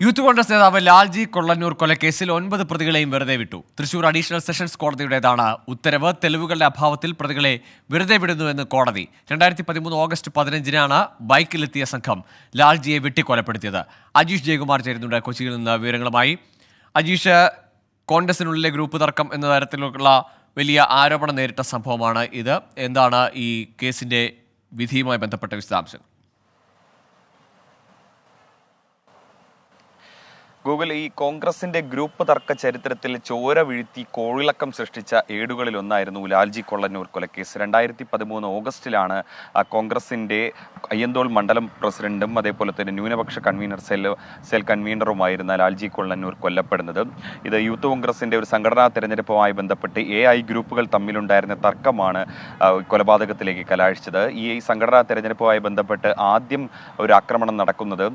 Youth Congress നേതാവ് ലാൽജി കൊള്ളന്നൂർ കൊലക്കേസിൽ 9 പ്രതികളെയും വെറുതെ വിട്ടു. തൃശൂർ അഡീഷണൽ സെഷൻസ് കോടതിയുടേതാണ് ഉത്തരവ്. തെളിവുകളുടെ അഭാവത്തിൽ പ്രതികളെ വെറുതെ വിടുന്നുവെന്ന് കോടതി. 2013 ഓഗസ്റ്റ് 15-നാണ് ബൈക്കിലെത്തിയ സംഘം ലാൽജിയെ വെട്ടിക്കൊലപ്പെടുത്തിയത്. അജീഷ് ജയകുമാർ ചേരുന്നുണ്ട് കൊച്ചിയിൽ നിന്ന് വിവരങ്ങളുമായി. അജീഷ്, കോൺഗ്രസിനുള്ളിലെ ഗ്രൂപ്പ് തർക്കം എന്ന തരത്തിലുള്ള വലിയ ആരോപണം നേരിട്ട സംഭവമാണ് ഇത്. എന്താണ് ഈ കേസിന്റെ വിധിയുമായി ബന്ധപ്പെട്ട വിശദാംശങ്ങൾ? ഗൂഗിൾ ഈ കോൺഗ്രസിന്റെ ഗ്രൂപ്പ് തർക്ക ചരിത്രത്തിൽ ചോര വീഴ്ത്തി കോളിളക്കം സൃഷ്ടിച്ച ഏടുകളിൽ ഒന്നായിരുന്നു ലാൽജി കൊള്ളന്നൂർ കൊലക്കേസ്. 2013 ഓഗസ്റ്റിലാണ് കോൺഗ്രസിന്റെ അയ്യന്തോൾ മണ്ഡലം പ്രസിഡന്റും അതേപോലെ തന്നെ ന്യൂനപക്ഷ കൺവീനർ സെൽ കൺവീനറുമായിരുന്ന ലാൽജി കൊള്ളന്നൂർ കൊല്ലപ്പെടുന്നത്. ഇത് യൂത്ത് കോൺഗ്രസിന്റെ ഒരു സംഘടനാ തെരഞ്ഞെടുപ്പുമായി ബന്ധപ്പെട്ട് AI ഗ്രൂപ്പുകൾ തമ്മിലുണ്ടായിരുന്ന തർക്കമാണ് കൊലപാതകത്തിലേക്ക് കലാശിച്ചത്. ഈ സംഘടനാ തെരഞ്ഞെടുപ്പുമായി ബന്ധപ്പെട്ട് ആദ്യം ഒരു ആക്രമണം നടക്കുന്നത്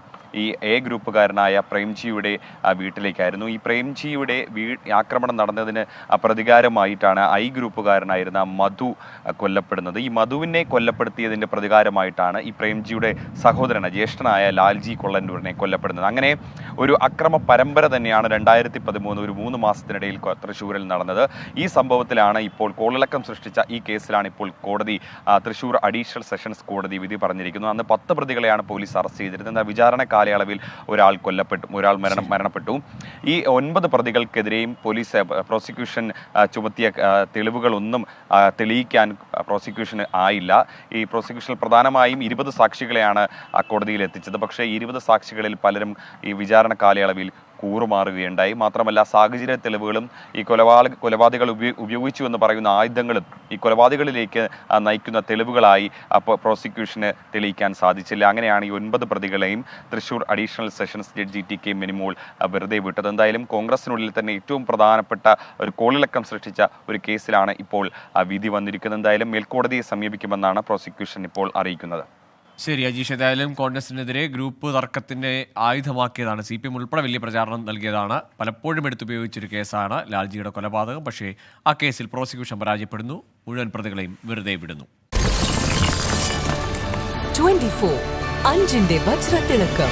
ഈ A ഗ്രൂപ്പുകാരനായ പ്രേംജിയുടെ വീട്ടിലേക്കായിരുന്നു. ഈ പ്രേംജിയുടെ ആക്രമണം നടന്നതിന് പ്രതികാരമായിട്ടാണ് I ഗ്രൂപ്പുകാരനായിരുന്ന മധു കൊല്ലപ്പെടുന്നത്. ഈ മധുവിനെ കൊല്ലപ്പെടുത്തിയതിന്റെ പ്രതികാരമായിട്ടാണ് ഈ പ്രേംജിയുടെ സഹോദരൻ ജ്യേഷ്ഠനായ ലാൽജി കൊള്ളന്നൂരിനെ കൊല്ലപ്പെടുന്നത്. അങ്ങനെ ഒരു അക്രമ പരമ്പര തന്നെയാണ് 2013 ഒരു 3 മാസത്തിനിടയിൽ തൃശ്ശൂരിൽ നടന്നത്. ഈ സംഭവത്തിലാണ് ഇപ്പോൾ കോളിളക്കം സൃഷ്ടിച്ച ഈ കേസിലാണ് ഇപ്പോൾ കോടതി തൃശ്ശൂർ അഡീഷണൽ സെഷൻസ് കോടതി വിധി പറഞ്ഞിരിക്കുന്നത്. അന്ന് 10 പ്രതികളെയാണ് പോലീസ് അറസ്റ്റ് ചെയ്തിരുന്നത്. വിചാരണ കാലയളവിൽ ഒരാൾ മരണപ്പെട്ടു. ഈ 9 പ്രതികൾക്കെതിരെയും പോലീസ് പ്രോസിക്യൂഷൻ ചുമത്തിയ തെളിവുകളൊന്നും തെളിയിക്കാൻ പ്രോസിക്യൂഷന് ആയില്ല. ഈ പ്രോസിക്യൂഷൻ പ്രധാനമായും 20 സാക്ഷികളെയാണ് കോടതിയിൽ എത്തിച്ചത്. പക്ഷേ 20 സാക്ഷികളിൽ പലരും ഈ വിചാരണ കാലയളവിൽ കൂറുമാറുകയുണ്ടായി. മാത്രമല്ല സാഹചര്യ തെളിവുകളും ഈ കൊലപാതകൾ ഉപയോഗിച്ചു എന്ന് പറയുന്ന ആയുധങ്ങളും ഈ കൊലപാതകളിലേക്ക് നയിക്കുന്ന തെളിവുകളായി പ്രോസിക്യൂഷന് തെളിയിക്കാൻ സാധിച്ചില്ല. അങ്ങനെയാണ് ഈ 9 പ്രതികളെയും Thrissur additional sessions judge TK Minimol വെറുതെ വിട്ടത്. എന്തായാലും കോൺഗ്രസിനുള്ളിൽ തന്നെ ഏറ്റവും പ്രധാനപ്പെട്ട ഒരു കോളിളക്കം സൃഷ്ടിച്ച ഒരു കേസിലാണ് ഇപ്പോൾ വിധി വന്നിരിക്കുന്നത്. എന്തായാലും മേൽക്കോടതിയെ സമീപിക്കുമെന്നാണ് പ്രോസിക്യൂഷൻ ഇപ്പോൾ അറിയിക്കുന്നത്. ശരി അജീഷ്, ഏതായാലും കോൺഗ്രസിനെതിരെ ഗ്രൂപ്പ് തർക്കത്തിന്റെ ആയുധമാക്കിയതാണ്. CPM ഉൾപ്പെടെ വലിയ പ്രചാരണം നൽകിയതാണ്. പലപ്പോഴും എടുത്തുപയോഗിച്ചൊരു കേസാണ് ലാൽജിയുടെ കൊലപാതകം. പക്ഷേ ആ കേസിൽ പ്രോസിക്യൂഷൻ പരാജയപ്പെടുന്നു. മുഴുവൻ പ്രതികളെയും വെറുതെ വിടുന്നു. 24 അഞ്ചിന്റെ വജ്രത്തിളക്കം.